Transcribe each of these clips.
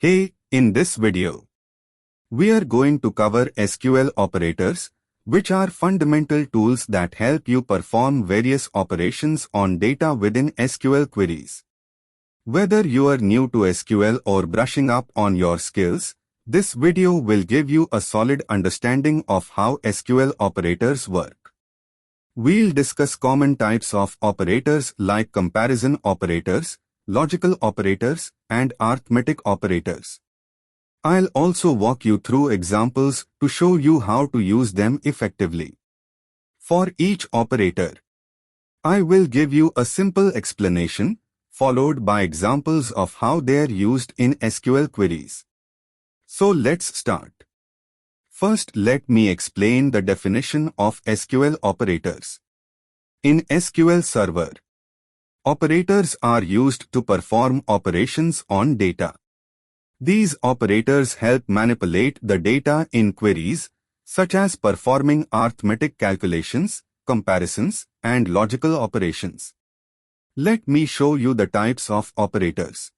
Hey, in this video, we are going to cover SQL operators, which are fundamental tools that help you perform various operations on data within SQL queries. Whether you are new to SQL or brushing up on your skills, this video will give you a solid understanding of how SQL operators work. We'll discuss common types of operators like comparison operators, logical operators, and arithmetic operators. I'll also walk you through examples to show you how to use them effectively. For each operator, I will give you a simple explanation, followed by examples of how they are used in SQL queries. So let's start. First, let me explain the definition of SQL operators. In SQL Server, operators are used to perform operations on data. These operators help manipulate the data in queries, such as performing arithmetic calculations, comparisons, and logical operations. Let me show you the types of operators.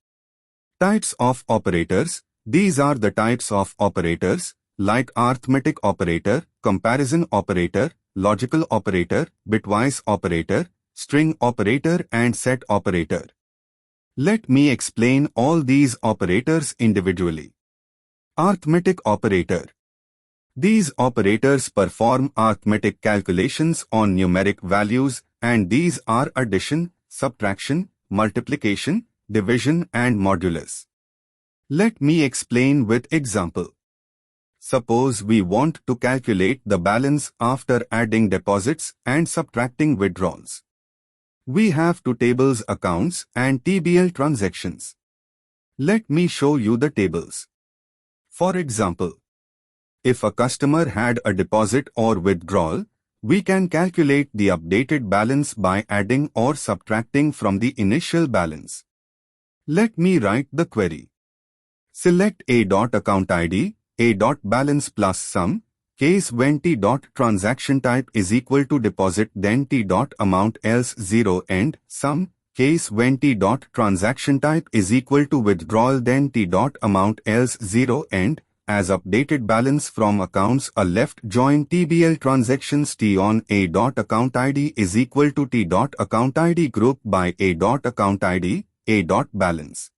Types of operators. These are the types of operators, like arithmetic operator, comparison operator, logical operator, bitwise operator, string operator, and set operator. Let me explain all these operators individually. Arithmetic operator. These operators perform arithmetic calculations on numeric values, and these are addition, subtraction, multiplication, division, and modulus. Let me explain with example. Suppose we want to calculate the balance after adding deposits and subtracting withdrawals. We have two tables: accounts and TBL transactions. Let me show you the tables. For example, if a customer had a deposit or withdrawal, we can calculate the updated balance by adding or subtracting from the initial balance. Let me write the query. Select A.account ID, A.balance plus sum, case when T.transaction type is equal to deposit, then T.amount else 0 end, sum, case when T.transaction type is equal to withdrawal, then T.amount else 0 end. As updated balance from accounts, a left join TBL transactions T on A.account ID is equal to T.account ID group by A.account ID, A.balance.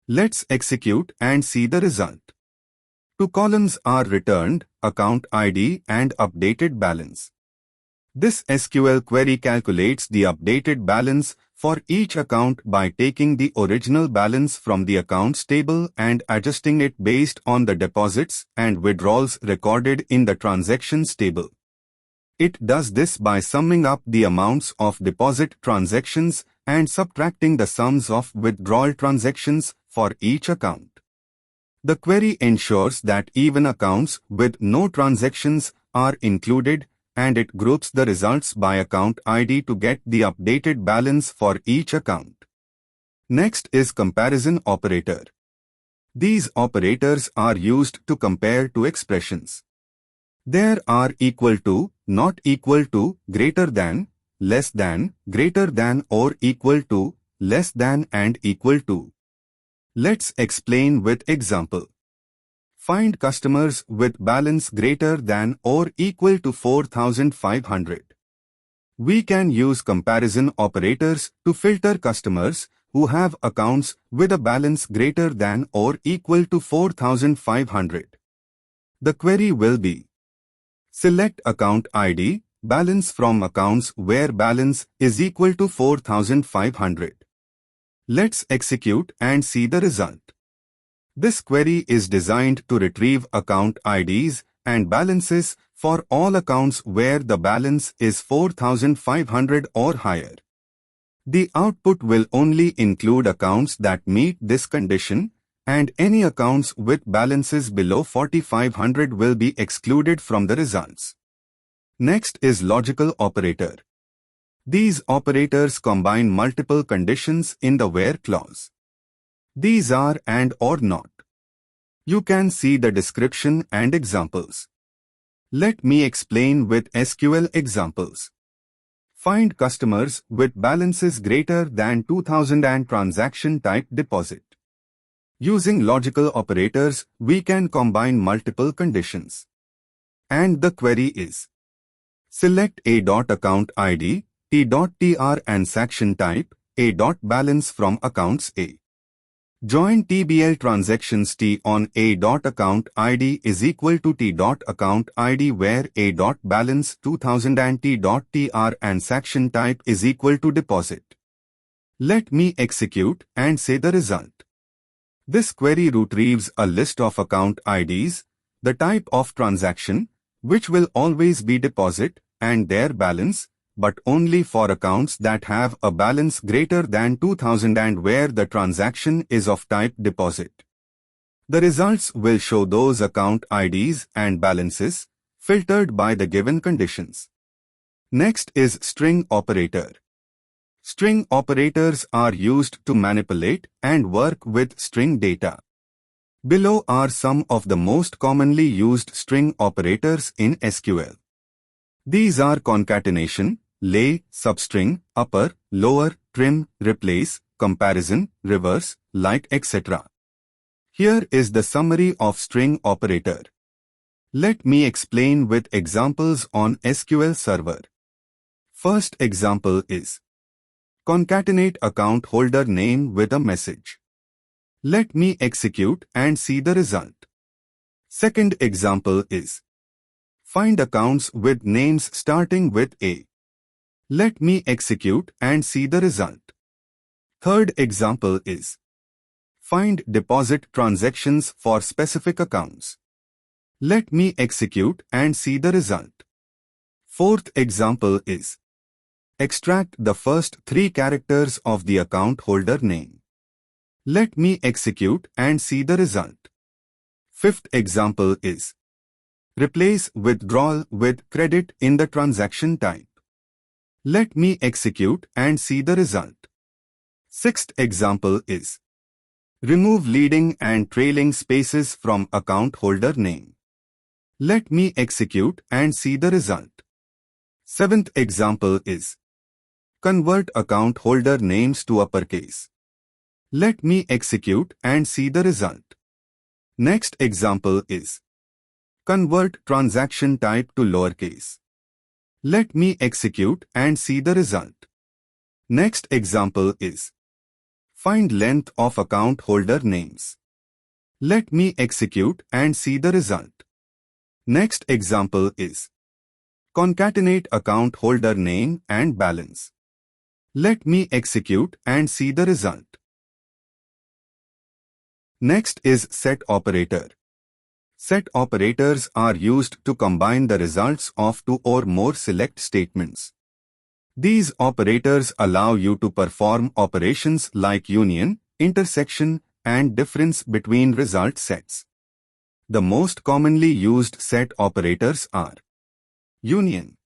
Let's execute and see the result. Two columns are returned, account ID and updated balance. This SQL query calculates the updated balance for each account by taking the original balance from the accounts table and adjusting it based on the deposits and withdrawals recorded in the transactions table. It does this by summing up the amounts of deposit transactions and subtracting the sums of withdrawal transactions for each account. The query ensures that even accounts with no transactions are included, and it groups the results by account ID to get the updated balance for each account. Next is comparison operator. These operators are used to compare two expressions. There are equal to, not equal to, greater than, less than, greater than or equal to, less than and equal to. Let's explain with example. Find customers with balance greater than or equal to 4,500. We can use comparison operators to filter customers who have accounts with a balance greater than or equal to 4,500. The query will be: select account ID, balance from accounts where balance is equal to 4,500. Let's execute and see the result. This query is designed to retrieve account IDs and balances for all accounts where the balance is 4,500 or higher. The output will only include accounts that meet this condition, and any accounts with balances below 4,500 will be excluded from the results. Next is logical operator. These operators combine multiple conditions in the where clause. These are and or not. You can see the description and examples. Let me explain with SQL examples. Find customers with balances greater than 2,000 and transaction type deposit. Using logical operators, we can combine multiple conditions. And the query is: select A.account ID, T.tr transaction type, A.balance from accounts A. Join TBL transactions T on A.account ID is equal to T.account ID where A.balance 2000 and T.tr transaction type is equal to deposit. Let me execute and say the result. This query retrieves a list of account IDs, the type of transaction, which will always be deposit, and their balance, but only for accounts that have a balance greater than 2000 and where the transaction is of type deposit. The results will show those account IDs and balances, filtered by the given conditions. Next is string operator. String operators are used to manipulate and work with string data. Below are some of the most commonly used string operators in SQL. These are concatenation, lay, substring, upper, lower, trim, replace, comparison, reverse, like etc. Here is the summary of string operator. Let me explain with examples on SQL Server. First example is: concatenate account holder name with a message. Let me execute and see the result. Second example is: find accounts with names starting with A. Let me execute and see the result. Third example is: find deposit transactions for specific accounts. Let me execute and see the result. Fourth example is: extract the first 3 characters of the account holder name. Let me execute and see the result. Fifth example is: replace withdrawal with credit in the transaction type. Let me execute and see the result. Sixth example is: remove leading and trailing spaces from account holder name. Let me execute and see the result. Seventh example is: convert account holder names to uppercase. Let me execute and see the result. Next example is: convert transaction type to lowercase. Let me execute and see the result. Next example is: find length of account holder names. Let me execute and see the result. Next example is: concatenate account holder name and balance. Let me execute and see the result. Next is set operator. Set operators are used to combine the results of 2 or more select statements. These operators allow you to perform operations like union, intersection, and difference between result sets. The most commonly used set operators are union,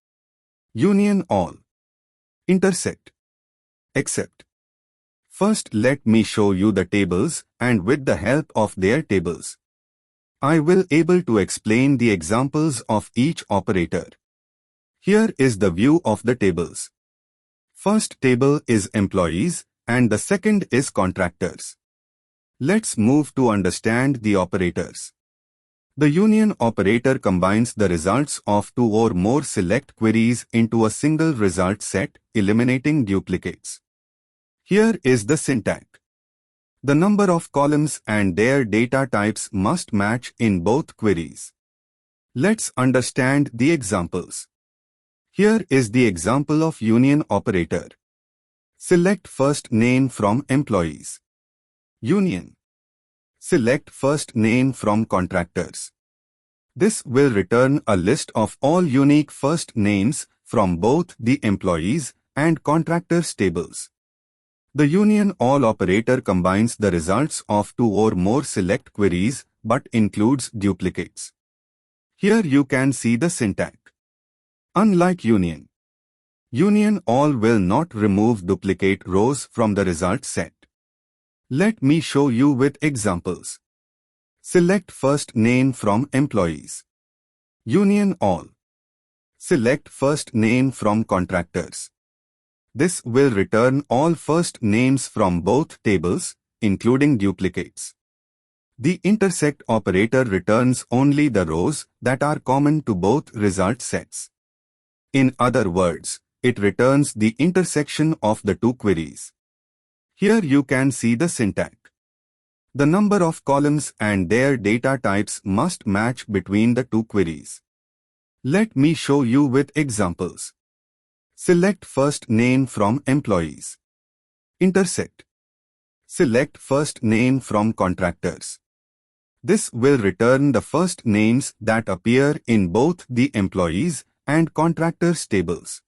union all, intersect, except. First, let me show you the tables, and with the help of their tables, I will able to explain the examples of each operator. Here is the view of the tables. First table is employees and the second is contractors. Let's move to understand the operators. The union operator combines the results of 2 or more select queries into a single result set, eliminating duplicates. Here is the syntax. The number of columns and their data types must match in both queries. Let's understand the examples. Here is the example of union operator. Select first name from employees. Union. Select first name from contractors. This will return a list of all unique first names from both the employees and contractors tables. The union all operator combines the results of 2 or more select queries but includes duplicates. Here you can see the syntax. Unlike union, union all will not remove duplicate rows from the result set. Let me show you with examples. Select first name from employees. Union all. Select first name from contractors. This will return all first names from both tables, including duplicates. The intersect operator returns only the rows that are common to both result sets. In other words, it returns the intersection of the two queries. Here you can see the syntax. The number of columns and their data types must match between the two queries. Let me show you with examples. Select first name from employees. Intersect. Select first name from contractors. This will return the first names that appear in both the employees and contractors tables.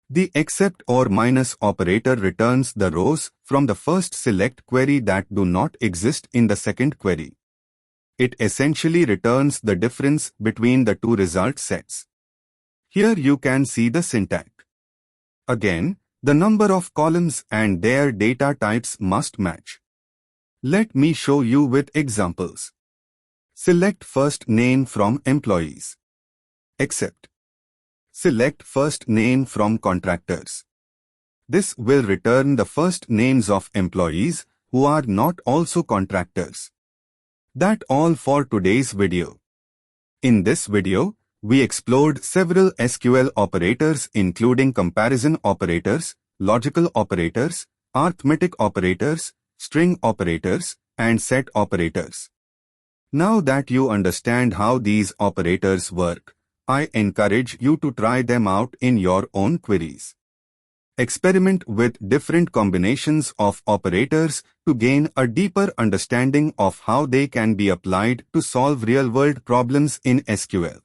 The except or minus operator returns the rows from the first select query that do not exist in the second query. It essentially returns the difference between the two result sets. Here you can see the syntax. Again, the number of columns and their data types must match. Let me show you with examples. Select first name from employees. Except. Select first name from contractors. This will return the first names of employees who are not also contractors. That's all for today's video. In this video, we explored several SQL operators including comparison operators, logical operators, arithmetic operators, string operators, and set operators. Now that you understand how these operators work, I encourage you to try them out in your own queries. Experiment with different combinations of operators to gain a deeper understanding of how they can be applied to solve real-world problems in SQL.